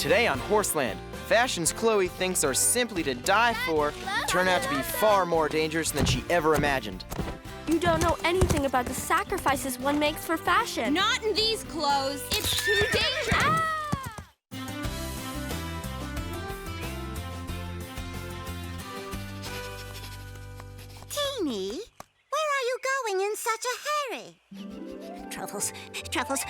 Today on Horseland, fashions Chloe thinks are simply to die for turn out to be far more dangerous than she ever imagined. You don't know anything about the sacrifices one makes for fashion. Not in these clothes. It's too dangerous. Ah! Teeny, where are you going in such a hurry? Truffles, truffles.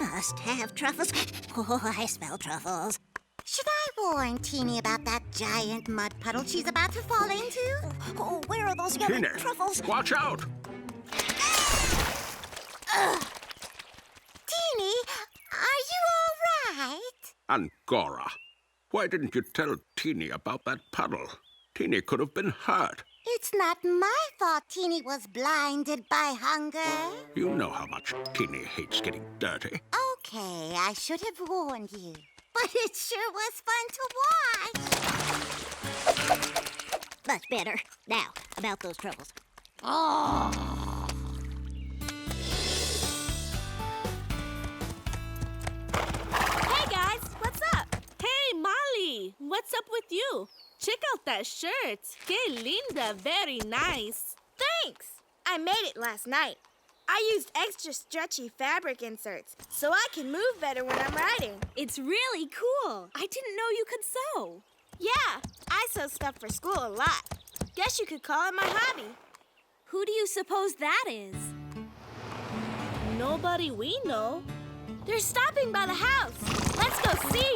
Must have truffles. Oh, I smell truffles. Should I warn Teeny about that giant mud puddle she's about to fall into? Oh, where are those yummy truffles? Watch out! Teeny, are you all right? Angora, why didn't you tell Teeny about that puddle? Teeny could have been hurt. It's not my fault Teeny was blinded by hunger. You know how much Teeny hates getting dirty. Okay, I should have warned you. But it sure was fun to watch. Much better. Now, about those truffles. Oh! Hey guys, what's up? Hey Molly, what's up with you? Check out that shirt. Que linda, very nice. Thanks! I made it last night. I used extra stretchy fabric inserts so I can move better when I'm riding. It's really cool. I didn't know you could sew. Yeah, I sew stuff for school a lot. Guess you could call it my hobby. Who do you suppose that is? Nobody we know. They're stopping by the house. Let's go see.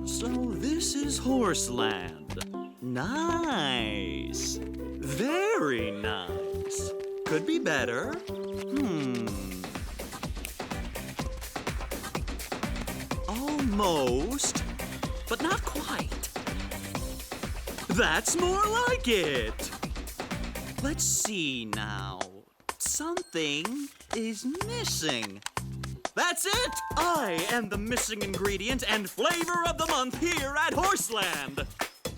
So this is Horseland. Nice. Very nice. Could be better. Almost, but not quite. That's more like it. Let's see now. Something is missing. That's it! I am the missing ingredient and flavor of the month here at Horseland.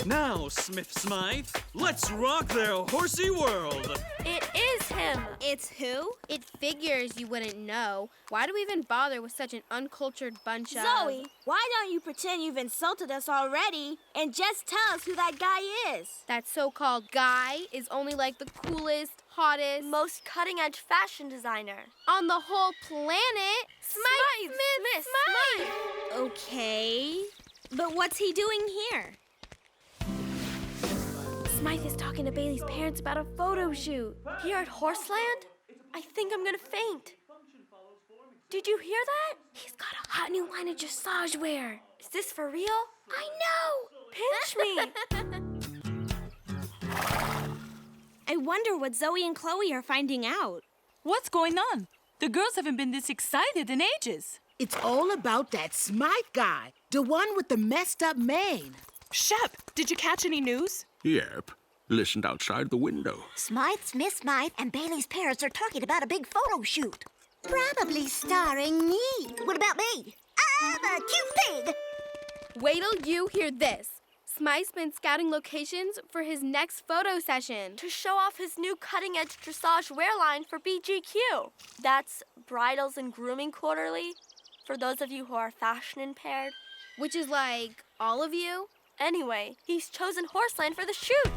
Now, Smith Smythe, let's rock their horsey world. It is him. It's who? It figures you wouldn't know. Why do we even bother with such an uncultured bunch of... Zoe, why don't you pretend you've insulted us already and just tell us who that guy is? That so-called guy is only like the coolest, hottest, most cutting-edge fashion designer on the whole planet. Smythe! Okay, but what's he doing here? Smythe is talking to Bailey's parents about a photo shoot. Here at Horseland? I think I'm gonna faint. Did you hear that? He's got a hot new line of dressage wear. Is this for real? I know! Pinch me! I wonder what Zoe and Chloe are finding out. What's going on? The girls haven't been this excited in ages. It's all about that Smythe guy, the one with the messed up mane. Shep, did you catch any news? Yep. Listened outside the window. Smythe, Smith Smythe, and Bailey's parents are talking about a big photo shoot. Probably starring me. What about me? I'm a cute pig. Wait till you hear this. Smythe's been scouting locations for his next photo session to show off his new cutting-edge dressage wear line for BGQ. That's Bridals and Grooming Quarterly, for those of you who are fashion impaired. Which is like all of you. Anyway, he's chosen Horseland for the shoot.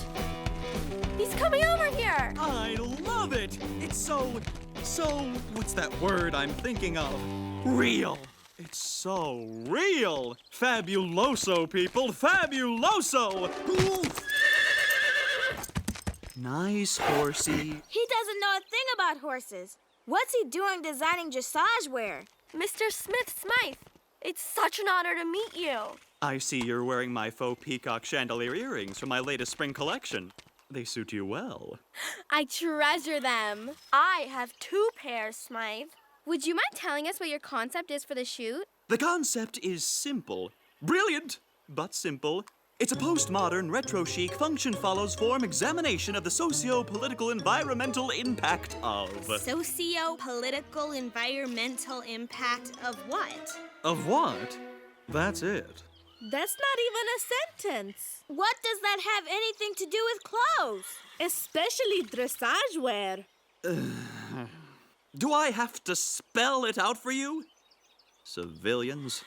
He's coming over here. I love it. It's so, what's that word I'm thinking of? Real. It's so real. Fabuloso, people. Fabuloso. Nice horsey. He doesn't know a thing about horses. What's he doing designing dressage wear? Mr. Smith Smythe, it's such an honor to meet you. I see you're wearing my faux peacock chandelier earrings from my latest spring collection. They suit you well. I treasure them. I have 2 pairs, Smythe. Would you mind telling us what your concept is for the shoot? The concept is simple. Brilliant, but simple. It's a postmodern, retro-chic, function-follows-form examination of the socio-political environmental impact of... Socio-political environmental impact of what? Of what? That's it. That's not even a sentence. What does that have anything to do with clothes? Especially dressage wear. Do I have to spell it out for you? Civilians.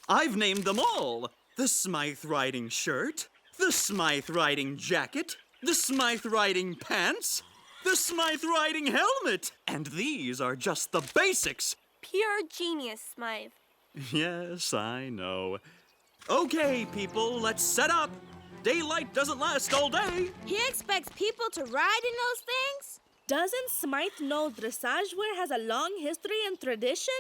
I've named them all. The Smythe riding shirt, the Smythe riding jacket, the Smythe riding pants, the Smythe riding helmet. And these are just the basics. Pure genius, Smythe. Yes, I know. Okay, people, let's set up. Daylight doesn't last all day. He expects people to ride in those things? Doesn't Smythe know dressage wear has a long history and tradition?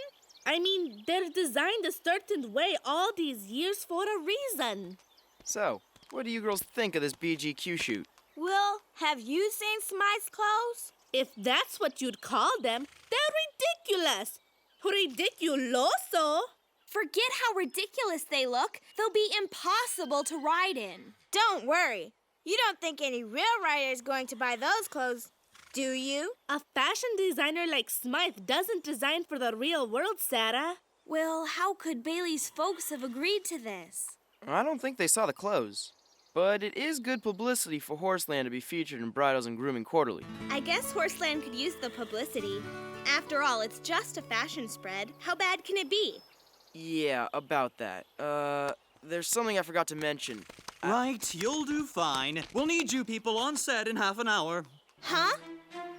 I mean, they're designed a certain way all these years for a reason. So, what do you girls think of this BGQ shoot? Will, have you seen Smythe's clothes? If that's what you'd call them, they're ridiculous. Ridiculoso. Forget how ridiculous they look. They'll be impossible to ride in. Don't worry. You don't think any real rider is going to buy those clothes, do you? A fashion designer like Smythe doesn't design for the real world, Sarah. Well, how could Bailey's folks have agreed to this? I don't think they saw the clothes. But it is good publicity for Horseland to be featured in Bridals and Grooming Quarterly. I guess Horseland could use the publicity. After all, it's just a fashion spread. How bad can it be? Yeah, about that. There's something I forgot to mention. Right, you'll do fine. We'll need you people on set in half an hour. Huh?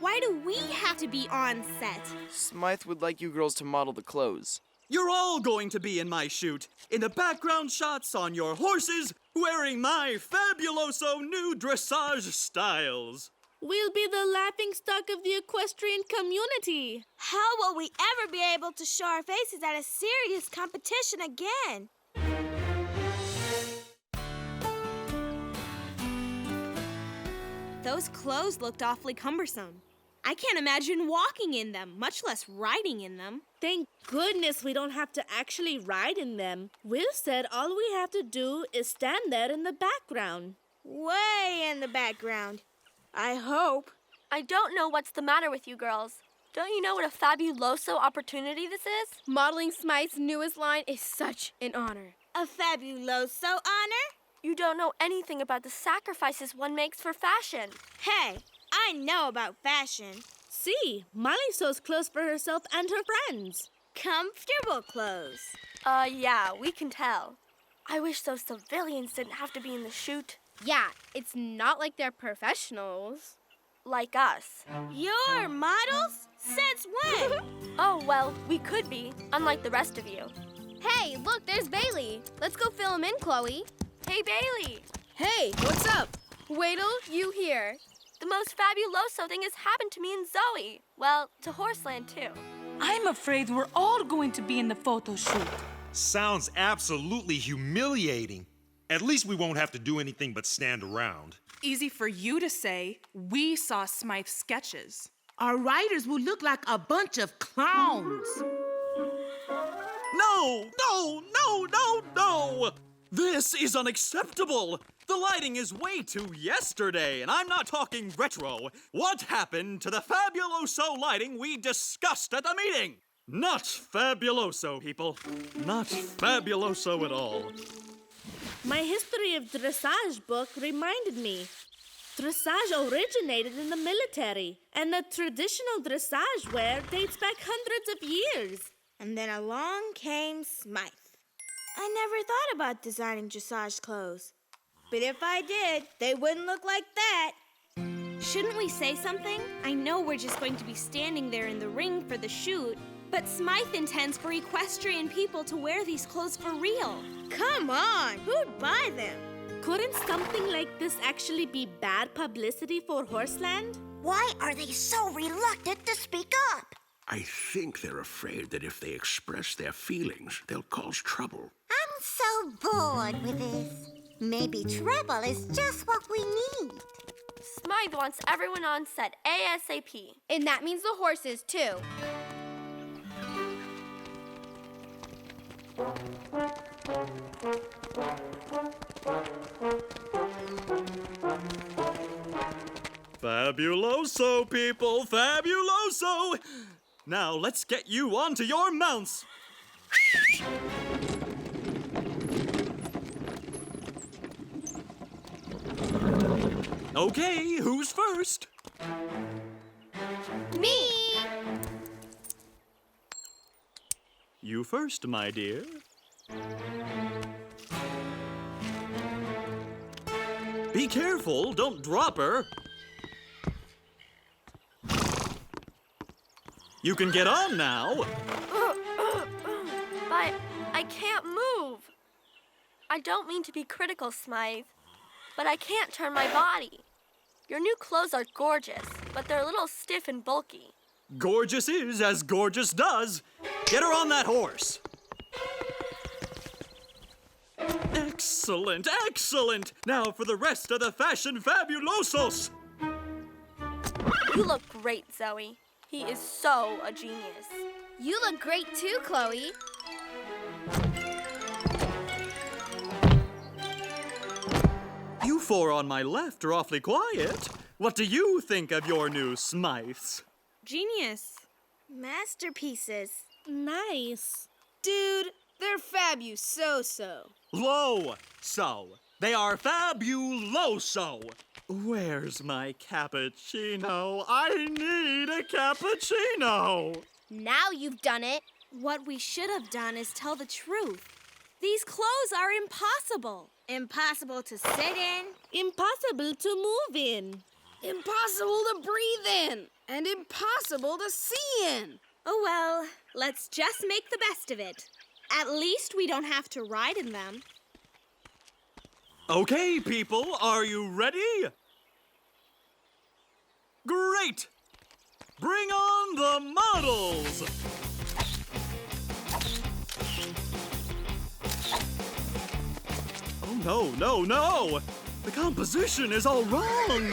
Why do we have to be on set? Smythe would like you girls to model the clothes. You're all going to be in my shoot, in the background shots on your horses, wearing my fabuloso new dressage styles. We'll be the laughingstock of the equestrian community. How will we ever be able to show our faces at a serious competition again? Those clothes looked awfully cumbersome. I can't imagine walking in them, much less riding in them. Thank goodness we don't have to actually ride in them. Will said all we have to do is stand there in the background. Way in the background. I hope. I don't know what's the matter with you girls. Don't you know what a fabuloso opportunity this is? Modeling Smythe's newest line is such an honor. A fabuloso honor? You don't know anything about the sacrifices one makes for fashion. Hey, I know about fashion. See, Molly sews clothes for herself and her friends. Comfortable clothes. Yeah, we can tell. I wish those civilians didn't have to be in the shoot. Yeah, it's not like they're professionals. Like us. You're models? Since when? Oh, well, we could be, unlike the rest of you. Hey, look, there's Bailey. Let's go fill him in, Chloe. Hey, Bailey. Hey, what's up? Wait till you hear. The most fabuloso thing has happened to me and Zoe. Well, to Horseland, too. I'm afraid we're all going to be in the photo shoot. Sounds absolutely humiliating. At least we won't have to do anything but stand around. Easy for you to say. We saw Smythe's sketches. Our riders will look like a bunch of clowns. No! No! No! No! No! This is unacceptable! The lighting is way too yesterday, and I'm not talking retro. What happened to the fabuloso lighting we discussed at the meeting? Not fabuloso, people. Not fabuloso at all. My history of dressage book reminded me. Dressage originated in the military, and the traditional dressage wear dates back hundreds of years. And then along came Smythe. I never thought about designing dressage clothes. But if I did, they wouldn't look like that. Shouldn't we say something? I know we're just going to be standing there in the ring for the shoot, but Smythe intends for equestrian people to wear these clothes for real. Come on, who'd buy them? Couldn't something like this actually be bad publicity for Horseland? Why are they so reluctant to speak up? I think they're afraid that if they express their feelings, they'll cause trouble. I'm so bored with this. Maybe trouble is just what we need. Smythe wants everyone on set ASAP. And that means the horses, too. Fabuloso, people, fabuloso! Now let's get you onto your mounts. Okay, who's first? Me! You first, my dear. Be careful, don't drop her. You can get on now. But I can't move. I don't mean to be critical, Smythe, but I can't turn my body. Your new clothes are gorgeous, but they're a little stiff and bulky. Gorgeous is as gorgeous does. Get her on that horse. Excellent, excellent. Now for the rest of the fashion fabulosos. You look great, Zoe. He is so a genius. You look great too, Chloe. You four on my left are awfully quiet. What do you think of your new Smythes? Genius. Masterpieces. Nice. Dude, they're fabuloso. Low-so. They are fabuloso. Where's my cappuccino? I need a cappuccino. Now you've done it. What we should have done is tell the truth. These clothes are impossible. Impossible to sit in. Impossible to move in. Impossible to breathe in. And impossible to see in. Oh well, let's just make the best of it. At least we don't have to ride in them. Okay, people, are you ready? Great! Bring on the models! Oh, no, no, no! The composition is all wrong!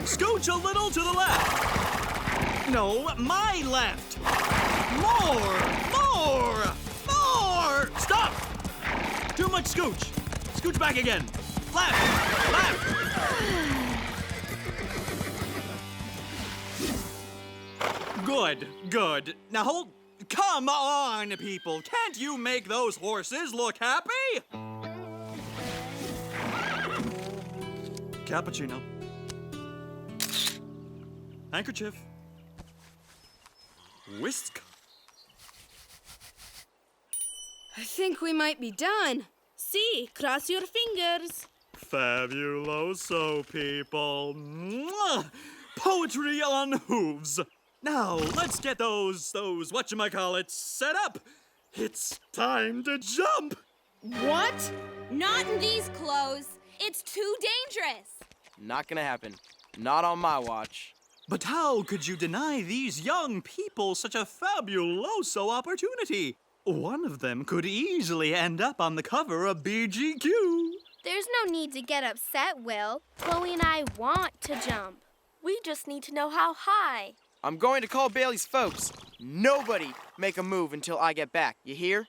Scooch a little to the left! No, my left! More! More! More! Stop! Too much scooch! Scooch back again! Left! Left! Good, good. Now hold... Come on, people! Can't you make those horses look happy? Cappuccino. Handkerchief. Whisk. I think we might be done. See, cross your fingers. Fabuloso, people. Mwah! Poetry on hooves. Now, let's get those whatchamacallits set up. It's time to jump. What? Not in these clothes. It's too dangerous. Not gonna happen. Not on my watch. But how could you deny these young people such a fabuloso opportunity? One of them could easily end up on the cover of BGQ. There's no need to get upset, Will. Chloe and I want to jump. We just need to know how high. I'm going to call Bailey's folks. Nobody make a move until I get back. You hear?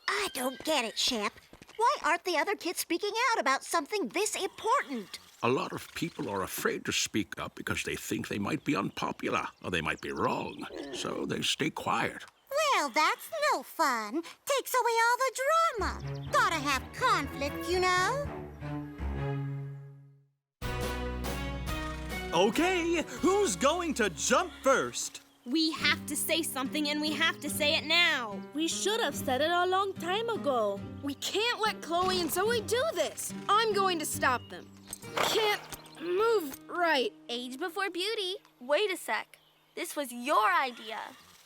I don't get it, Shep. Why aren't the other kids speaking out about something this important? A lot of people are afraid to speak up because they think they might be unpopular or they might be wrong. So they stay quiet. Well, that's no fun. Takes away all the drama. Gotta have conflict, you know? Okay, who's going to jump first? We have to say something, and we have to say it now. We should have said it a long time ago. We can't let Chloe and Zoe do this. I'm going to stop them. Can't move right. Age before beauty. Wait a sec. This was your idea.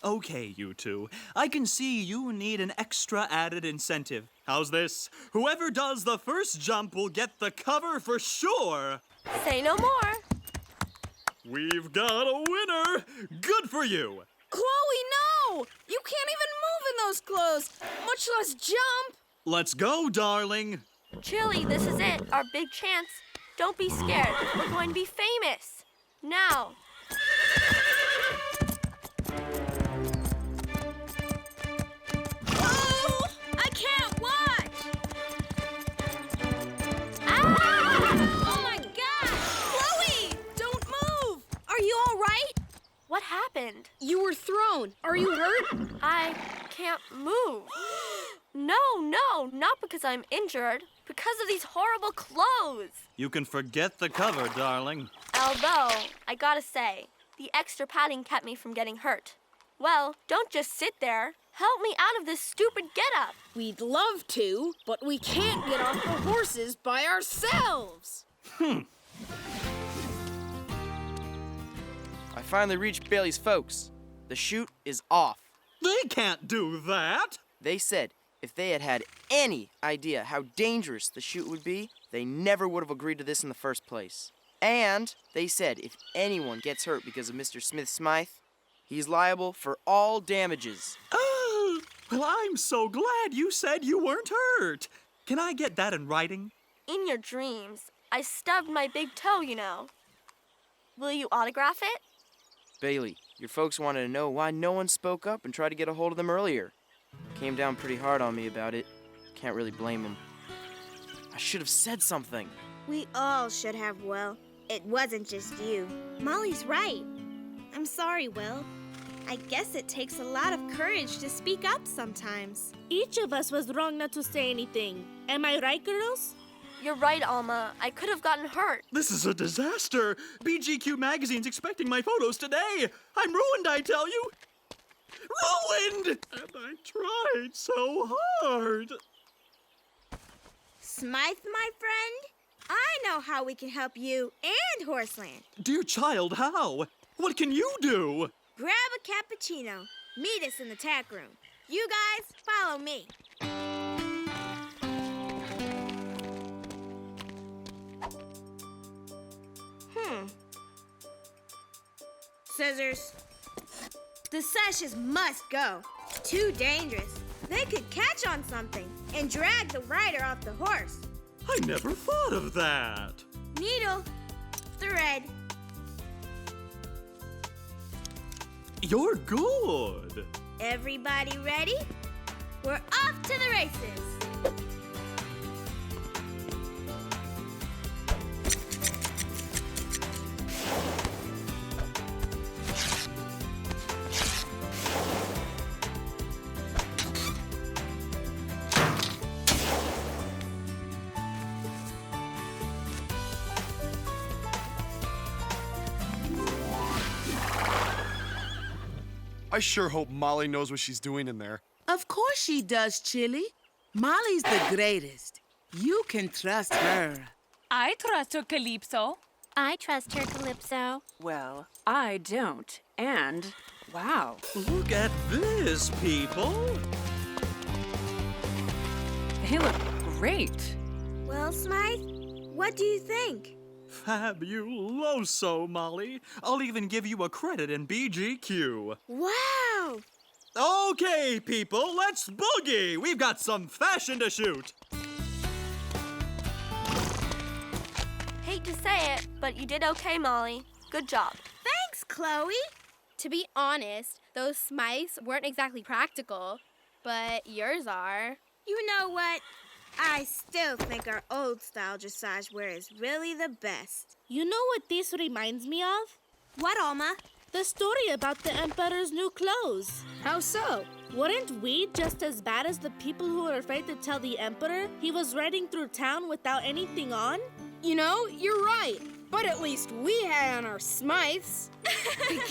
Okay, you two. I can see you need an extra added incentive. How's this? Whoever does the first jump will get the cover for sure. Say no more. We've got a winner. Good for you. Chloe, no! You can't even move in those clothes, much less jump. Let's go, darling. Chili, this is it. Our big chance. Don't be scared. We're going to be famous. Now. Oh! I can't watch! Ah! Oh my God! Chloe! Don't move! Are you all right? What happened? You were thrown. Are you hurt? I can't move. No, not because I'm injured. Because of these horrible clothes. You can forget the cover, darling. Although, I gotta say, the extra padding kept me from getting hurt. Well, don't just sit there. Help me out of this stupid getup. We'd love to, but we can't get off the horses by ourselves. I finally reached Bailey's folks. The shoot is off. They can't do that. They said if they had had any idea how dangerous the shoot would be, they never would have agreed to this in the first place. And they said if anyone gets hurt because of Mr. Smith Smythe, he's liable for all damages. Oh, well, I'm so glad you said you weren't hurt. Can I get that in writing? In your dreams, I stubbed my big toe, you know. Will you autograph it? Bailey, your folks wanted to know why no one spoke up and tried to get a hold of them earlier. Came down pretty hard on me about it. Can't really blame them. I should have said something. We all should have, Will. It wasn't just you. Molly's right. I'm sorry, Will. I guess it takes a lot of courage to speak up sometimes. Each of us was wrong not to say anything. Am I right, girls? You're right, Alma. I could have gotten hurt. This is a disaster. BGQ magazine's expecting my photos today. I'm ruined, I tell you. Ruined! And I tried so hard. Smythe, my friend, I know how we can help you and Horseland. Dear child, how? What can you do? Grab a cappuccino. Meet us in the tack room. You guys, follow me. Scissors. The sashes must go. Too dangerous. They could catch on something and drag the rider off the horse. I never thought of that. Needle. Thread. You're good. Everybody ready? We're off to the races. I sure hope Molly knows what she's doing in there. Of course she does, Chili. Molly's the greatest. You can trust her. I trust her, Calypso. I trust her, Calypso. Well, I don't. And, wow. Look at this, people. They look great. Well, Smythe, what do you think? Fabuloso, Molly. I'll even give you a credit in BGQ. Wow! Okay, people, let's boogie. We've got some fashion to shoot. Hate to say it, but you did okay, Molly. Good job. Thanks, Chloe. To be honest, those Smythes weren't exactly practical, but yours are. You know what? I still think our old-style dressage wear is really the best. You know what this reminds me of? What, Alma? The story about the Emperor's new clothes. How so? Weren't we just as bad as the people who were afraid to tell the Emperor he was riding through town without anything on? You know, you're right. But at least we had on our Smythes.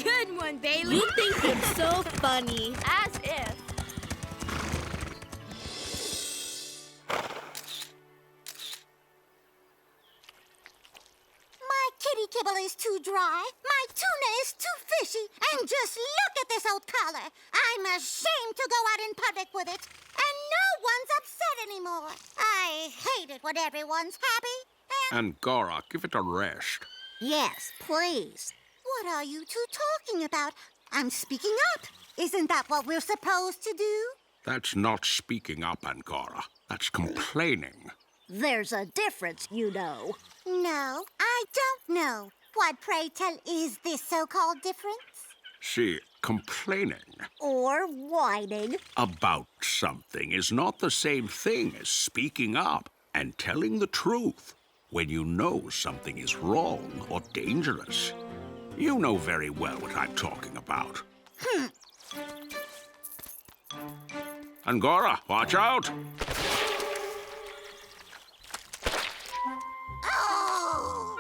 Good one, Bailey. You think it's so funny. As if. My kitty kibble is too dry, my tuna is too fishy, and just look at this old collar. I'm ashamed to go out in public with it, and no one's upset anymore. I hate it when everyone's happy. Angora, give it a rest. Yes, please. What are you two talking about? I'm speaking up. Isn't that what we're supposed to do? That's not speaking up, Angora. That's complaining. There's a difference, you know. No, I don't know. What, pray tell, is this so-called difference? See, complaining Or whining. about something is not the same thing as speaking up and telling the truth when you know something is wrong or dangerous. You know very well what I'm talking about. Angora, watch out! Oh!